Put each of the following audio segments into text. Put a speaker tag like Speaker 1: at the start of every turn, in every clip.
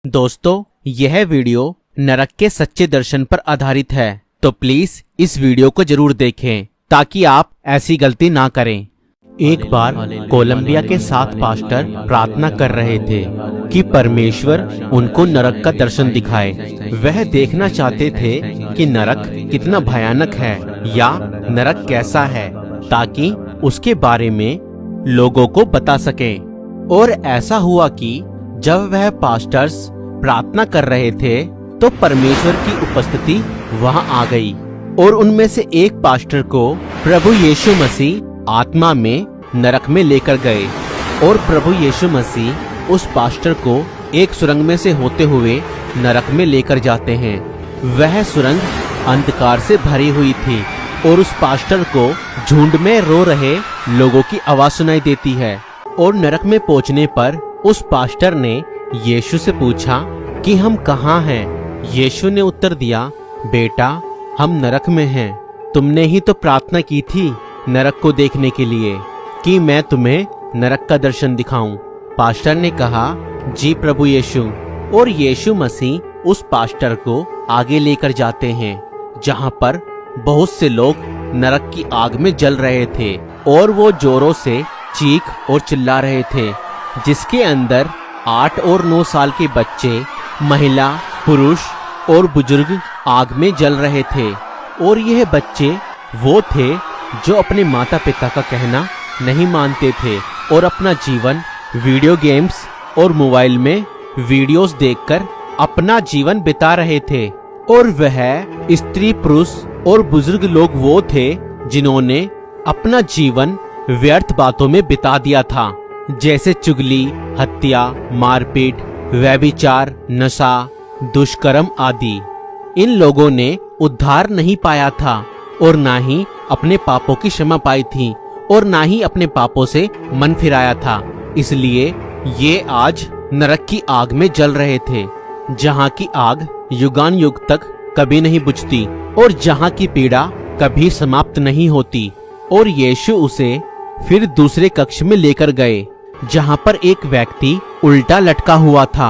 Speaker 1: दोस्तों, यह वीडियो नरक के सच्चे दर्शन पर आधारित है, तो प्लीज इस वीडियो को जरूर देखें ताकि आप ऐसी गलती ना करें। एक बार कोलंबिया के 7 पास्टर प्रार्थना कर रहे थे कि परमेश्वर उनको नरक का दर्शन दिखाए। वह देखना चाहते थे कि नरक कितना भयानक है या नरक कैसा है, ताकि उसके बारे में लोगों को बता सके। और ऐसा हुआ कि जब वह पास्टर्स प्रार्थना कर रहे थे तो परमेश्वर की उपस्थिति वहां आ गई और उनमें से एक पास्टर को प्रभु यीशु मसीह आत्मा में नरक में लेकर गए। और प्रभु यीशु मसीह उस पास्टर को एक सुरंग में से होते हुए नरक में लेकर जाते हैं। वह सुरंग अंधकार से भरी हुई थी और उस पास्टर को झुंड में रो रहे लोगों की आवाज सुनाई देती है। और नरक में पहुंचने पर उस पास्टर ने यीशु से पूछा कि हम कहाँ हैं? यीशु ने उत्तर दिया, बेटा, हम नरक में हैं। तुमने ही तो प्रार्थना की थी नरक को देखने के लिए कि मैं तुम्हें नरक का दर्शन दिखाऊं। पास्टर ने कहा, जी प्रभु यीशु। और यीशु मसीह उस पास्टर को आगे लेकर जाते हैं जहां पर बहुत से लोग नरक की आग में जल रहे थे और वो जोरों से चीख और चिल्ला रहे थे, जिसके अंदर 8 और 9 साल के बच्चे, महिला, पुरुष और बुजुर्ग आग में जल रहे थे। और यह बच्चे वो थे जो अपने माता पिता का कहना नहीं मानते थे और अपना जीवन वीडियो गेम्स और मोबाइल में वीडियोस देखकर अपना जीवन बिता रहे थे। और वह स्त्री, पुरुष और बुजुर्ग लोग वो थे जिन्होंने अपना जीवन व्यर्थ बातों में बिता दिया था, जैसे चुगली, हत्या, मारपीट, व्यभिचार, नशा, दुष्कर्म आदि। इन लोगों ने उद्धार नहीं पाया था और ना ही अपने पापों की क्षमा पाई थी और ना ही अपने पापों से मन फिराया था। इसलिए ये आज नरक की आग में जल रहे थे, जहाँ की आग युगान युग तक कभी नहीं बुझती और जहाँ की पीड़ा कभी समाप्त नहीं होती। और यीशु उसे फिर दूसरे कक्ष में लेकर गए जहाँ पर एक व्यक्ति उल्टा लटका हुआ था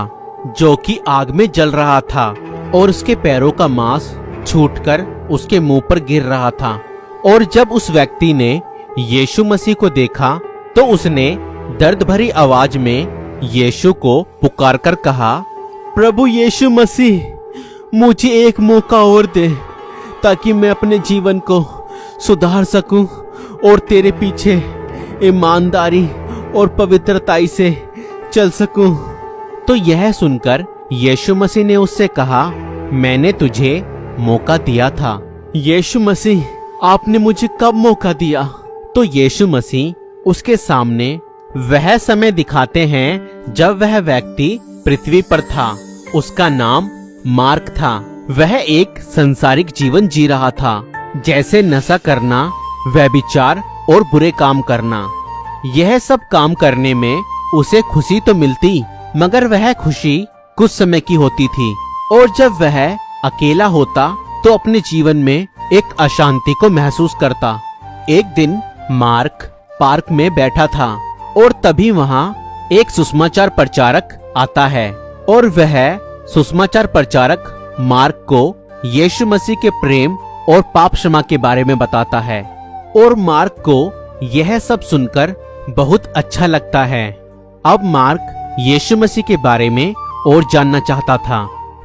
Speaker 1: जो कि आग में जल रहा था और उसके पैरों का मांस छूटकर उसके मुंह पर गिर रहा था। और जब उस व्यक्ति ने यीशु मसीह को देखा तो उसने दर्द भरी आवाज में यीशु को पुकारकर कहा, प्रभु यीशु मसीह, मुझे एक मौका और दे ताकि मैं अपने जीवन को सुधार सकूं और तेरे पीछे ईमानदारी और पवित्रताई से चल सकूं। तो यह सुनकर यीशु मसीह ने उससे कहा, मैंने तुझे मौका दिया था। यीशु मसीह, आपने मुझे कब मौका दिया? तो यीशु मसीह उसके सामने वह समय दिखाते हैं जब वह व्यक्ति पृथ्वी पर था। उसका नाम मार्क था। वह एक संसारिक जीवन जी रहा था, जैसे नशा करना, व्यभिचार और बुरे काम करना। यह सब काम करने में उसे खुशी तो मिलती, मगर वह खुशी कुछ समय की होती थी। और जब वह अकेला होता तो अपने जीवन में एक अशांति को महसूस करता। एक दिन मार्क पार्क में बैठा था और तभी वहां एक सुसमाचार प्रचारक आता है और वह सुसमाचार प्रचारक मार्क को यीशु मसीह के प्रेम और पाप क्षमा के बारे में बताता है। और मार्क को यह सब सुनकर बहुत अच्छा लगता है। अब मार्क यीशु मसीह के बारे में और जानना चाहता था।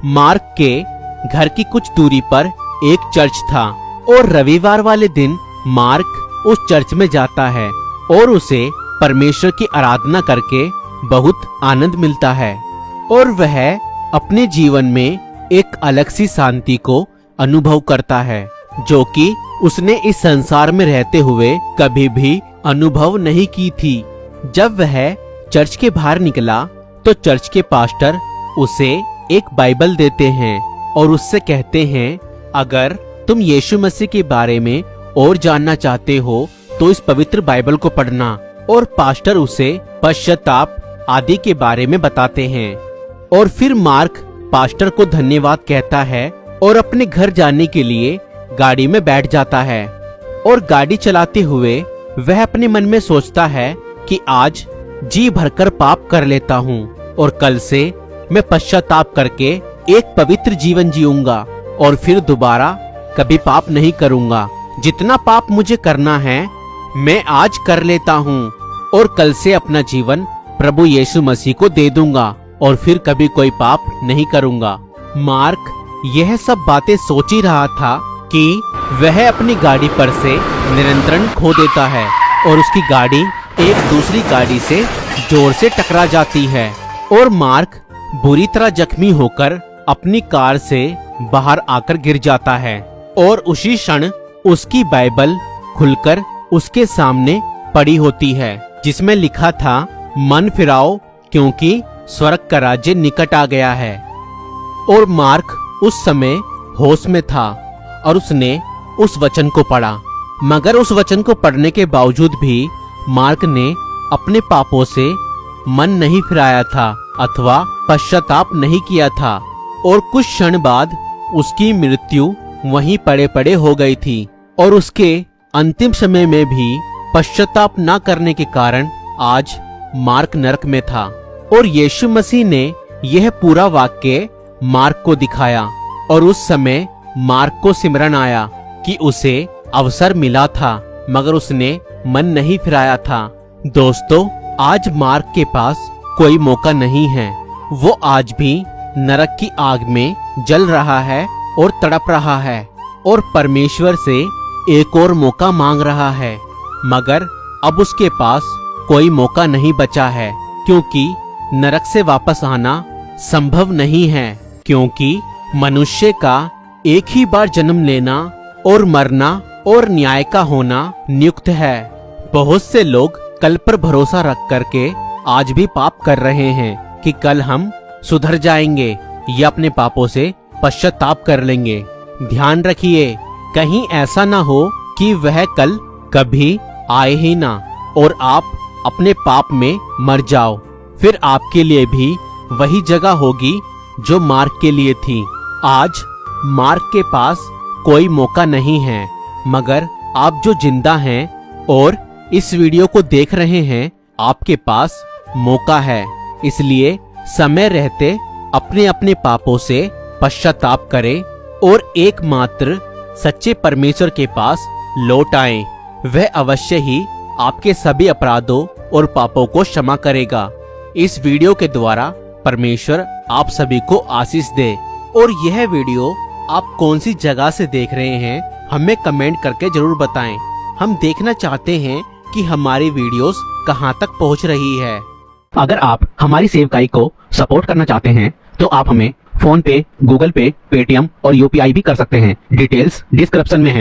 Speaker 1: मार्क के घर की कुछ दूरी पर एक चर्च था और रविवार वाले दिन मार्क उस चर्च में जाता है और उसे परमेश्वर की आराधना करके बहुत आनंद मिलता है। और वह अपने जीवन में एक अलग सी शांति को अनुभव करता है जो कि उसने इस संसार में रहते हुए कभी भी अनुभव नहीं की थी। जब वह चर्च के बाहर निकला तो चर्च के पास्टर उसे एक बाइबल देते हैं और उससे कहते हैं, अगर तुम यीशु मसीह के बारे में और जानना चाहते हो तो इस पवित्र बाइबल को पढ़ना। और पास्टर उसे पश्चाताप आदि के बारे में बताते हैं। और फिर मार्क पास्टर को धन्यवाद कहता है और अपने घर जाने के लिए गाड़ी में बैठ जाता है। और गाड़ी चलाते हुए वह अपने मन में सोचता है कि आज जी भरकर पाप कर लेता हूँ और कल से मैं पश्चाताप करके एक पवित्र जीवन जीऊंगा और फिर दोबारा कभी पाप नहीं करूंगा। जितना पाप मुझे करना है मैं आज कर लेता हूँ और कल से अपना जीवन प्रभु यीशु मसीह को दे दूंगा और फिर कभी कोई पाप नहीं करूंगा। मार्क यह सब बातें सोच ही रहा था कि वह अपनी गाड़ी पर से नियंत्रण खो देता है और उसकी गाड़ी एक दूसरी गाड़ी से जोर से टकरा जाती है और मार्क बुरी तरह जख्मी होकर अपनी कार से बाहर आकर गिर जाता है और उसी क्षण उसकी बाइबल खुलकर उसके सामने पड़ी होती है, जिसमें लिखा था, मन फिराओ क्योंकि स्वर्ग का राज्य निकट आ गया है। और मार्क उस समय होश में था और उसने उस वचन को पढ़ा, मगर उस वचन को पढ़ने के बावजूद भी मार्क ने अपने पापों से मन नहीं फिराया था अथवा पश्चाताप नहीं किया था और कुछ क्षण बाद उसकी मृत्यु वहीं पड़े पड़े हो गई थी और उसके अंतिम समय में भी पश्चाताप न करने के कारण आज मार्क नरक में था। और यीशु मसीह ने यह पूरा वाक्य मार्क को दिखाया और उस समय मार्क को सिमरन आया कि उसे अवसर मिला था मगर उसने मन नहीं फिराया था। दोस्तों, आज मार्क के पास कोई मौका नहीं है। वो आज भी नरक की आग में जल रहा है और तड़प रहा है और परमेश्वर से एक और मौका मांग रहा है, मगर अब उसके पास कोई मौका नहीं बचा है क्योंकि नरक से वापस आना संभव नहीं है, क्योंकि मनुष्य का एक ही बार जन्म लेना और मरना और न्याय का होना नियुक्त है। बहुत से लोग कल पर भरोसा रख करके आज भी पाप कर रहे हैं कि कल हम सुधर जाएंगे या अपने पापों से पश्चाताप कर लेंगे। ध्यान रखिए, कहीं ऐसा ना हो कि वह कल कभी आए ही ना और आप अपने पाप में मर जाओ। फिर आपके लिए भी वही जगह होगी जो मार्क के लिए थी। आज मार्क के पास कोई मौका नहीं है, मगर आप जो जिंदा हैं और इस वीडियो को देख रहे हैं, आपके पास मौका है। इसलिए समय रहते अपने अपने पापों से पश्चाताप करें और एकमात्र सच्चे परमेश्वर के पास लौट आएं। वह अवश्य ही आपके सभी अपराधों और पापों को क्षमा करेगा। इस वीडियो के द्वारा परमेश्वर आप सभी को आशीष दे। और यह वीडियो आप कौन सी जगह से देख रहे हैं हमें कमेंट करके जरूर बताएं। हम देखना चाहते हैं कि हमारी वीडियोस कहां तक पहुंच रही है।
Speaker 2: अगर आप हमारी सेवकाई को सपोर्ट करना चाहते हैं तो आप हमें फोन पे, गूगल पे, पेटीएम और यूपीआई भी कर सकते हैं। डिटेल्स डिस्क्रिप्शन में है।